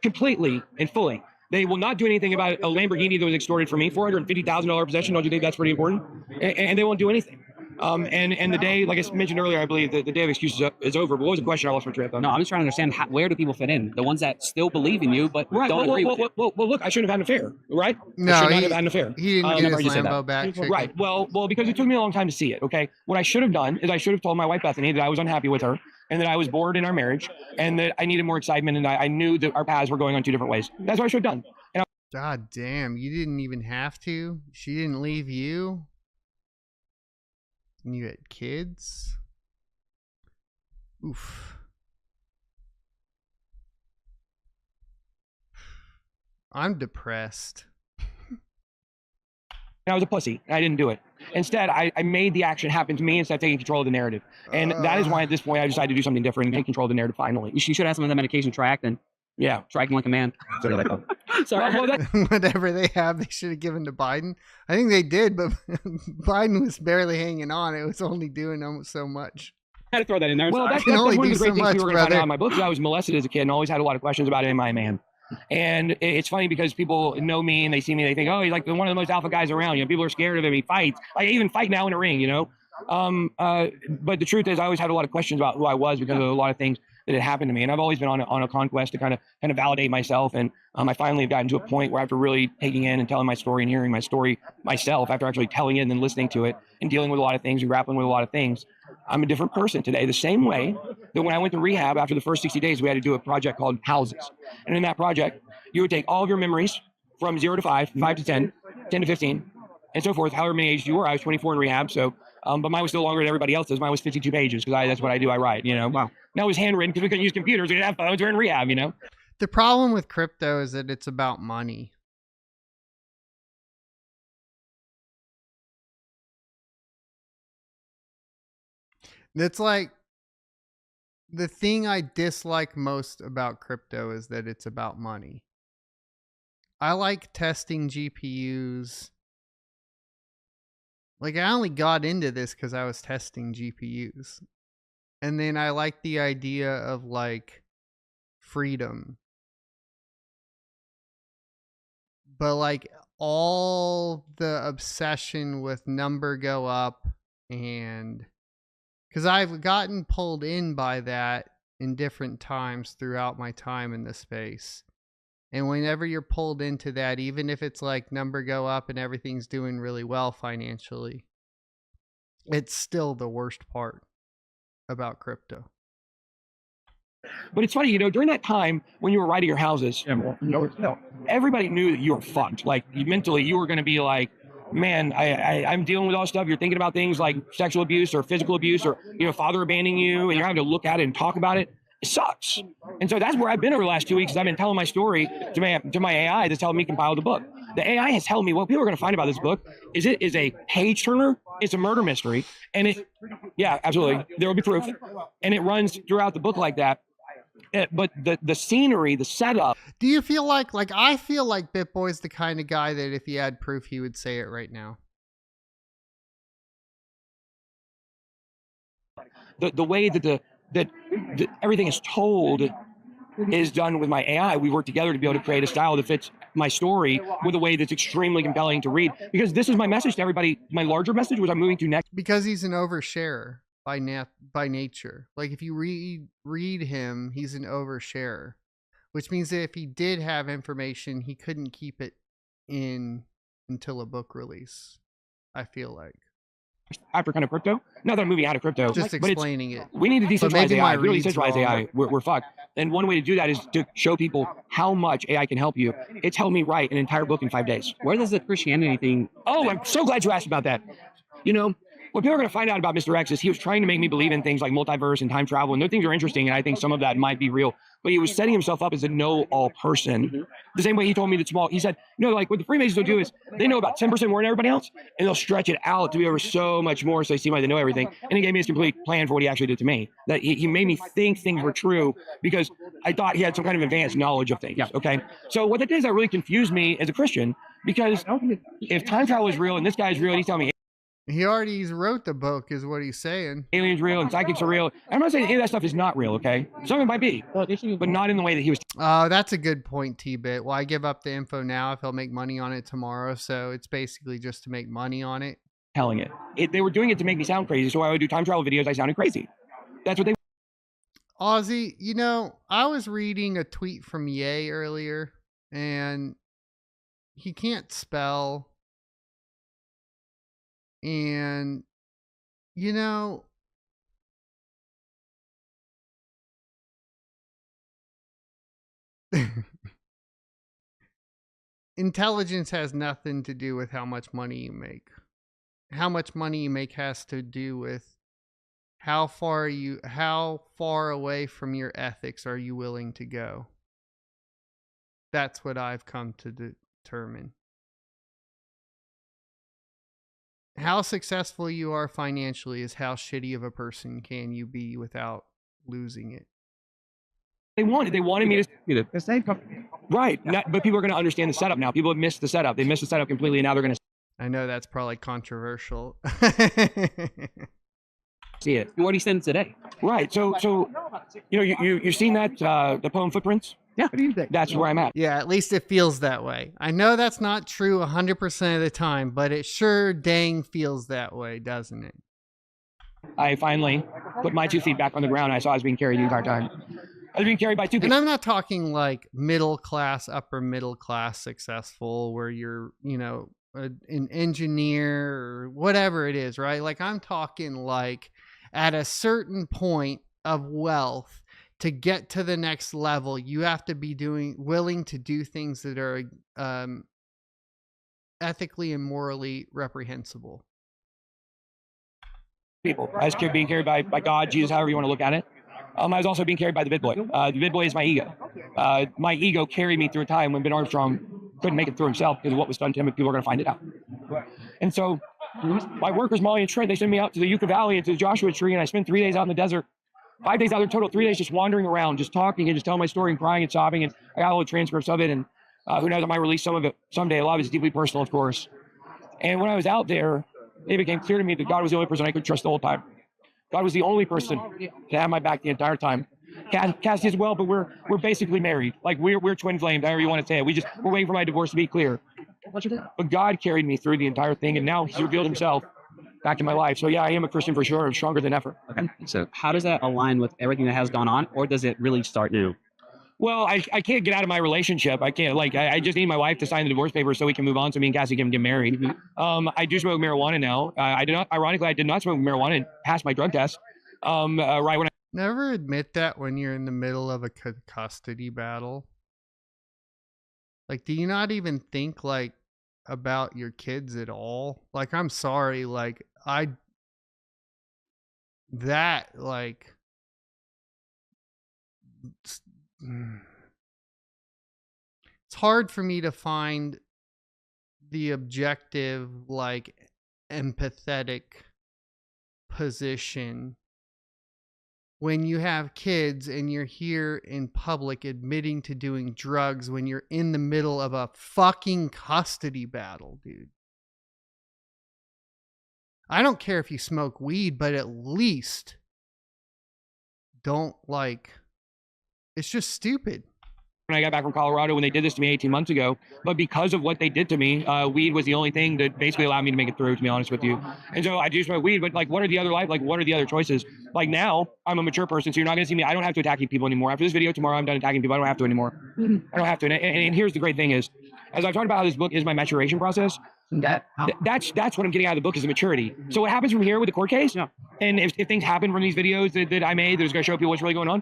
E: Completely and fully. They will not do anything about a Lamborghini that was extorted from me, $450,000 possession. Don't you think that's pretty important? And they won't do anything. And the day, like I mentioned earlier, I believe the day of excuses is over. But what was the question? I lost my train of thought.
D: No, I'm just trying to understand where do people fit in? The ones that still believe in you, but don't agree with you.
E: Well, look, I shouldn't have had an affair, right?
A: No,
E: I should not have had an affair.
A: He didn't get his Lambo back.
E: Right. Well, because it took me a long time to see it. Okay. What I should have done is I should have told my wife Bethany that I was unhappy with her and that I was bored in our marriage and that I needed more excitement and I knew that our paths were going on 2 different ways. That's what I should have done.
A: God damn, you didn't even have to? She didn't leave you? And you had kids? Oof. I'm depressed.
E: I was a pussy. I didn't do it. Instead, I made the action happen to me instead of taking control of the narrative. And that is why at this point I decided to do something different and take control of the narrative finally.
D: You should have some of that medication, Triactin.
E: Yeah.
D: Striking like a man.
E: Sorry.
A: Whatever they have, they should have given to Biden. I think they did, but Biden was barely hanging on. It was only doing almost so much.
D: I had to throw that in there.
E: Well, that's one of the great things we were going to find out in my book. I was molested as a kid and always had a lot of questions about am I a man? And it's funny because people know me and they see me, they think, oh, he's like one of the most alpha guys around. You know, people are scared of him. He fights. I even fight now in a ring, you know. But the truth is, I always had a lot of questions about who I was because of a lot of things that had happened to me. And I've always been on a conquest to kind of validate myself. And I finally have gotten to a point where after really taking in and telling my story and hearing my story myself, after actually telling it and then listening to it and dealing with a lot of things and grappling with a lot of things, I'm a different person today. The same way that when I went to rehab after the first 60 days, we had to do a project called Houses. And in that project, you would take all of your memories from 0 to 5, 5 to 10, 10 to 15, and so forth, however many ages you were. I was 24 in rehab, so but mine was still longer than everybody else's. Mine was 52 pages because that's what I do. I write, you know. Wow. Now it was handwritten because we couldn't use computers. We didn't have phones. We're in rehab, you know.
A: The problem with crypto is that it's about money. That's like the thing I dislike most about crypto is that it's about money. I like testing GPUs. Like, I only got into this because I was testing GPUs. And then I like the idea of, like, freedom. But, like, all the obsession with number go up and... Because I've gotten pulled in by that in different times throughout my time in the space. And whenever you're pulled into that, even if it's like number go up and everything's doing really well financially, it's still the worst part about crypto.
E: But it's funny, you know, during that time when you were writing your houses, everybody knew that you were fucked. Like, mentally, you were going to be like, man, I'm dealing with all this stuff. You're thinking about things like sexual abuse or physical abuse or, you know, father abandoning you, and you're having to look at it and talk about it. It sucks. And so that's where I've been over the last 2 weeks. I've been telling my story to my AI that's helping me compile the book. The AI has told me what people are going to find about this book is it is a page turner. It's a murder mystery. And yeah, absolutely. There will be proof. And it runs throughout the book like that. But the scenery, the setup.
A: Do you feel like I feel like Bitboy's the kind of guy that if he had proof, he would say it right now.
E: The way that everything is told is done with my AI. We work together to be able to create a style that fits my story with a way that's extremely compelling to read. Because this is my message to everybody. My larger message, which I'm moving to next.
A: Because he's an oversharer by nature. Like, if you read him, he's an oversharer, which means that if he did have information, he couldn't keep it in until a book release, I feel like.
E: After kind of crypto. Not that I'm moving out of crypto.
A: Just explaining it.
E: We need to decentralize AI. If we don't decentralize AI, we're fucked. And one way to do that is to show people how much AI can help you. It's helped me write an entire book in 5 days.
D: Where does the Christianity thing...
E: Oh, I'm so glad you asked about that. You know, what people are going to find out about Mr. X is he was trying to make me believe in things like multiverse and time travel. And those things are interesting, and I think some of that might be real. But he was setting himself up as a know-all person. The same way he told me that he said, you know, like what the Freemasons will do is they know about 10% more than everybody else, and they'll stretch it out to be over so much more so they seem like they know everything. And he gave me his complete plan for what he actually did to me. That he made me think things were true because I thought he had some kind of advanced knowledge of things. Yeah. Okay. So what that did is that really confused me as a Christian, because if time travel is real and this guy is real and he's telling me
A: he already wrote the book, is what he's saying.
E: Aliens real and psychics are real. I'm not saying any of that stuff is not real, okay? Some of it might be, but not in the way that he was.
A: Oh, that's a good point, T-Bit. Well, I give up the info now if he'll make money on it tomorrow. So it's basically just to make money on it.
E: Telling it. They were doing it to make me sound crazy. So I would do time travel videos. I sounded crazy. That's what they.
A: Ozzy, you know, I was reading a tweet from Ye earlier, and he can't spell. And, you know, intelligence has nothing to do with how much money you make. How much money you make has to do with how far away from your ethics are you willing to go. That's what I've come to determine. How successful you are financially is how shitty of a person can you be without losing it.
E: They wanted me to the same company. Right. But people are going to understand the setup now. People have missed the setup. They missed the setup completely, and now they're going to
A: I know that's probably controversial.
E: see it.
D: What he said today.
E: Right. So you know, you've seen that the poem Footprints?
D: Yeah. What do you think?
E: That's where I'm at.
A: Yeah, at least it feels that way. I know that's not true 100% of the time, but it sure dang feels that way, doesn't it?
E: I finally put my 2 feet back on the ground. I saw I was being carried the entire time. I was being carried by 2
A: And
E: people.
A: I'm not talking like middle class, upper middle class successful where you're, you know, an engineer or whatever it is, right? Like I'm talking like at a certain point of wealth to get to the next level, you have to be willing to do things that are ethically and morally reprehensible.
E: People. I was being carried by God, Jesus, however you want to look at it. I was also being carried by the Bitboy. The Bitboy is my ego. My ego carried me through a time when Ben Armstrong couldn't make it through himself because of what was done to him, and people were going to find it out. And so my workers, Molly and Trent, they send me out to the Yucca Valley and to the Joshua Tree, and I spend 3 days out in the desert. 5 days out there total, 3 days just wandering around, just talking and just telling my story and crying and sobbing. And I got all the transcripts of it. And who knows, I might release some of it someday. A lot of it's deeply personal, of course. And when I was out there, it became clear to me that God was the only person I could trust the whole time. God was the only person to have my back the entire time. Cass as well, but we're basically married. Like we're twin flames, however you want to say it. We're waiting for my divorce to be clear. But God carried me through the entire thing, and now He's revealed Himself back in my life. So yeah, I am a Christian for sure. I'm stronger than ever.
D: Okay. So how does that align with everything that has gone on, or does it really start new?
E: Well, I can't get out of my relationship. I can't, like, I just need my wife to sign the divorce papers so we can move on so me and Cassie can get married. I do smoke marijuana now. I did not smoke marijuana and pass my drug test. Right when I
A: Never admit that when you're in the middle of a custody battle. Like, do you not even think like about your kids at all? Like, I'm sorry, like it's hard for me to find the objective, like empathetic position when you have kids and you're here in public admitting to doing drugs when you're in the middle of a fucking custody battle, dude. I don't care if you smoke weed, but at least don't, like, it's just stupid.
E: When I got back from Colorado, when they did this to me 18 months ago, but because of what they did to me, weed was the only thing that basically allowed me to make it through, to be honest with you. And so I do smoke weed, but like, what are the other choices? Like now, I'm a mature person, so you're not going to see me. I don't have to attack people anymore. After this video tomorrow, I'm done attacking people. I don't have to anymore. I don't have to. And here's the great thing is, as I've talked about how this book is my maturation process, that's what I'm getting out of the book is the maturity. So what happens from here with the court case, and if things happen from these videos that I made that's going to show people what's really going on,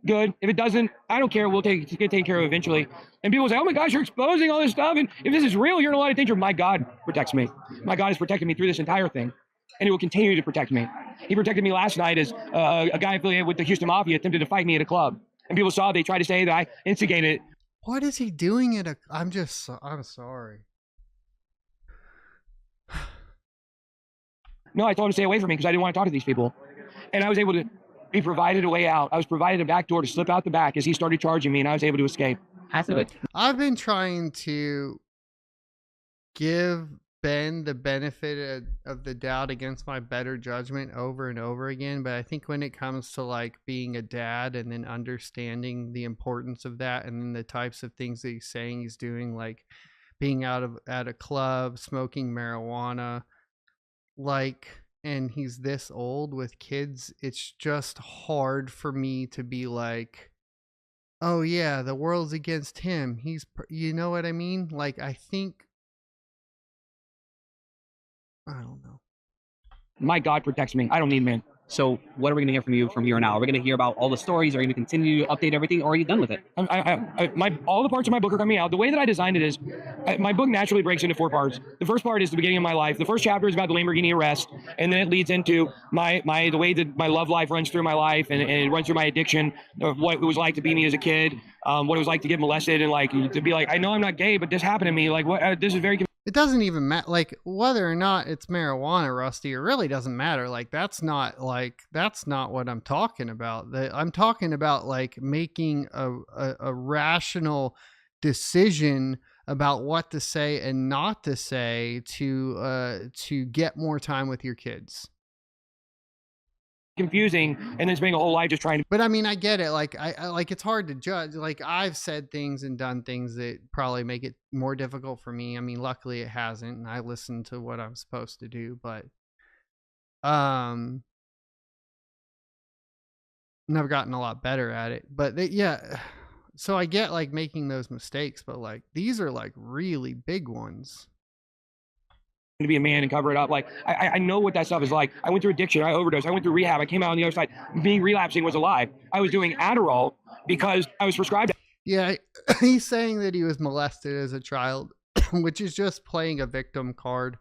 E: good. If it doesn't, I don't care. We'll get taken care of eventually. And people say, oh my gosh, you're exposing all this stuff. And if this is real, you're in a lot of danger. My God protects me. My God has protected me through this entire thing. And He will continue to protect me. He protected me last night as a guy affiliated with the Houston Mafia attempted to fight me at a club. And people saw, they tried to say that I instigated it.
A: What is he doing at a... I'm sorry.
E: No, I told him to stay away from me because I didn't want to talk to these people. And I was able to be provided a way out. I was provided a back door to slip out the back as he started charging me, and I was able to escape.
A: I've been trying to give Ben the benefit of the doubt against my better judgment over and over again, but I think when it comes to like being a dad and then understanding the importance of that and then the types of things that he's saying he's doing, like being at a club, smoking marijuana, like, and he's this old with kids, it's just hard for me to be like, oh yeah, the world's against him. You know what I mean? Like, I don't know.
E: My God protects me. I don't need men.
D: So what are we going to hear from you from here on out? Are we going to hear about all the stories? Are you going to continue to update everything, or are you done with it?
E: All the parts of my book are coming out. The way that I designed it is, my book naturally breaks into 4 parts. The first part is the beginning of my life. The first chapter is about the Lamborghini arrest, and then it leads into the way that my love life runs through my life, and it runs through my addiction, of what it was like to be me as a kid, what it was like to get molested, and like to be like, I know I'm not gay, but this happened to me. Like, what? This is very.
A: It doesn't even matter, like, whether or not it's marijuana, Rusty, it really doesn't matter. Like, that's not what I'm talking about. I'm talking about, like, making a rational decision about what to say and not to say to get more time with your kids.
E: confusing and then spending a whole life just trying to
A: But I mean, I get it. Like I like it's hard to judge. Like I've said things and done things that probably make it more difficult for me. I mean, luckily it hasn't, and I listened to what I'm supposed to do, but and I've gotten a lot better at it. But yeah, so I get like making those mistakes, but like these are like really big ones.
E: be a man and cover it up. Like I know what that stuff is like. I went through addiction, I overdosed, I went through rehab, I came out on the other side. Me relapsing was a lie. I was doing Adderall because I was prescribed.
A: Yeah, he's saying that he was molested as a child, which is just playing a victim card.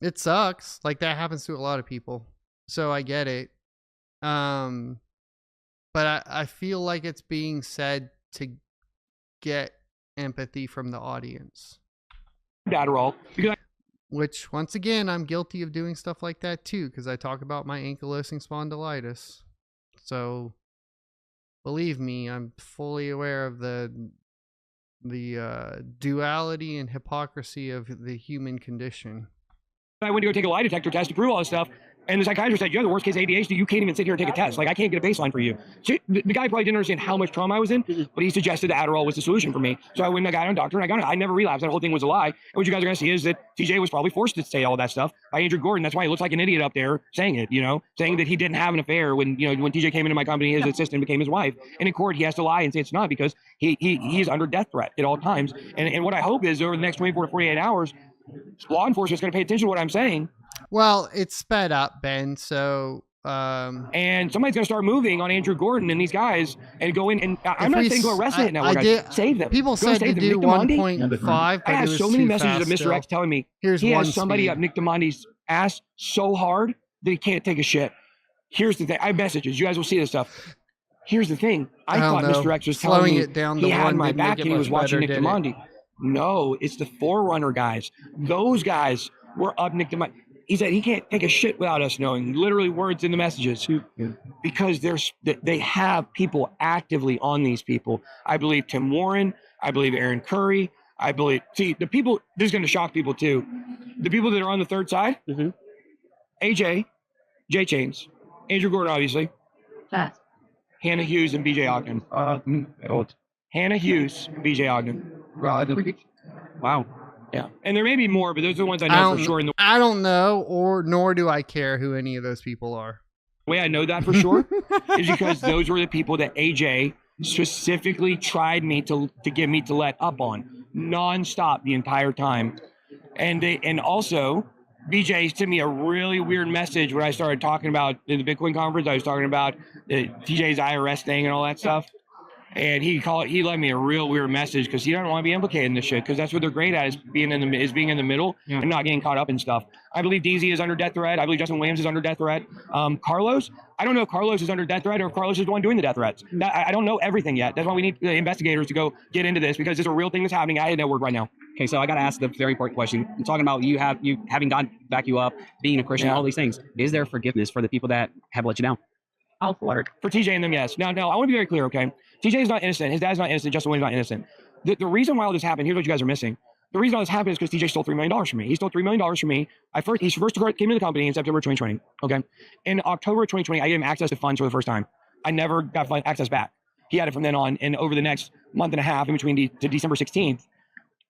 A: It sucks. Like that happens to a lot of people. So I get it. But I feel like it's being said to get empathy from the audience.
E: Adderall because
A: Which, once again, I'm guilty of doing stuff like that too, because I talk about my ankylosing spondylitis. So, believe me, I'm fully aware of the duality and hypocrisy of the human condition.
E: I went to go take a lie detector test to prove all this stuff. And the psychiatrist said, you have the worst case ADHD. You can't even sit here and take a test. Like, I can't get a baseline for you. So the guy probably didn't understand how much trauma I was in, but he suggested that Adderall was the solution for me. So I went and I got on a doctor and I got it. I never relapsed. That whole thing was a lie. And what you guys are going to see is that TJ was probably forced to say all that stuff by Andrew Gordon. That's why he looks like an idiot up there saying it, saying that he didn't have an affair when TJ came into my company, his assistant became his wife. And in court, he has to lie and say it's not because he is under death threat at all times. And what I hope is over the next 24 to 48 hours, law enforcement is going to pay attention to what I'm saying.
A: Well, it's sped up, Ben. So,
E: and somebody's going to start moving on Andrew Gordon and these guys and go in. And I'm not saying go arrest the network. Save them.
A: People said to do 1.5.
E: I have so many messages of Mr. X telling me he has somebody up Nick Diamondi's ass so hard that he can't take a shit. Here's the thing. I have messages. You guys will see this stuff. Here's the thing. I thought Mr. X was telling me he had my back and he was watching Nick Diamandi. No, it's the Forerunner guys. Those guys were up Nick Diamandi. He said he can't take a shit without us knowing, literally words in the messages, because they have people actively on these people. I believe Tim Warren. I believe Aaron Curry. I believe, the people, this is going to shock people too. The people that are on the third side, AJ, J Chains, Andrew Gordon, obviously, Hannah Hughes and BJ Ogden. Hannah Hughes and BJ Ogden.
D: Wow.
E: Yeah, and there may be more, but those are the ones I know for sure.
A: I don't know, nor do I care who any of those people are.
E: The way I know that for sure is because those were the people that AJ specifically tried me to get me to let up on nonstop the entire time, and also BJ sent me a really weird message when I started talking about in the Bitcoin conference. I was talking about TJ's IRS thing and all that stuff. And he left me a real weird message because he doesn't want to be implicated in this shit because that's what they're great at is being in the middle and not getting caught up in stuff. I believe DZ is under death threat. I believe Justin Williams is under death threat. Carlos, I don't know if Carlos is under death threat or if Carlos is the one doing the death threats. I don't know everything yet. That's why we need investigators to go get into this because it's a real thing that's happening at a network right now.
D: Okay, so I got to ask the very important question. I'm talking about you having God back you up, being a Christian, all these things. Is there forgiveness for the people that have let you down?
E: For TJ and them, yes. Now, I want to be very clear, okay? TJ is not innocent. His dad's not innocent. Justin Williams is not innocent. The reason why all this happened, here's what you guys are missing. The reason all this happened is because TJ stole $3 million from me. He stole $3 million from me. He first came to the company in September 2020, okay? In October 2020, I gave him access to funds for the first time. I never got access back. He had it from then on, and over the next month and a half, in between to December 16th,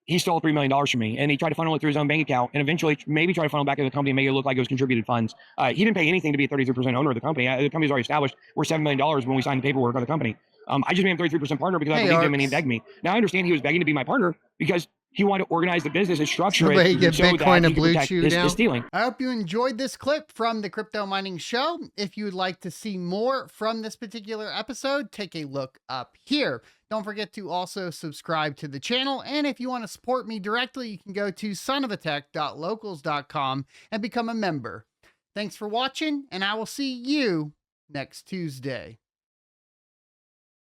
E: he stole $3 million from me, and he tried to funnel it through his own bank account, and eventually maybe try to funnel back into the company and make it look like it was contributed funds. He didn't pay anything to be a 33% owner of the company. The company's already established. We're $7 million when we signed the paperwork on the company. I just made him 33% partner because I believed him and he begged me. Now I understand he was begging to be my partner because he wanted to organize the business and structure it
A: get
E: so
A: Bitcoin
E: that
A: and
E: he could protect his stealing.
A: I hope you enjoyed this clip from the Crypto Mining Show. If you would like to see more from this particular episode, take a look up here. Don't forget to also subscribe to the channel. And if you want to support me directly, you can go to sonofatech.locals.com and become a member. Thanks for watching, and I will see you next Tuesday.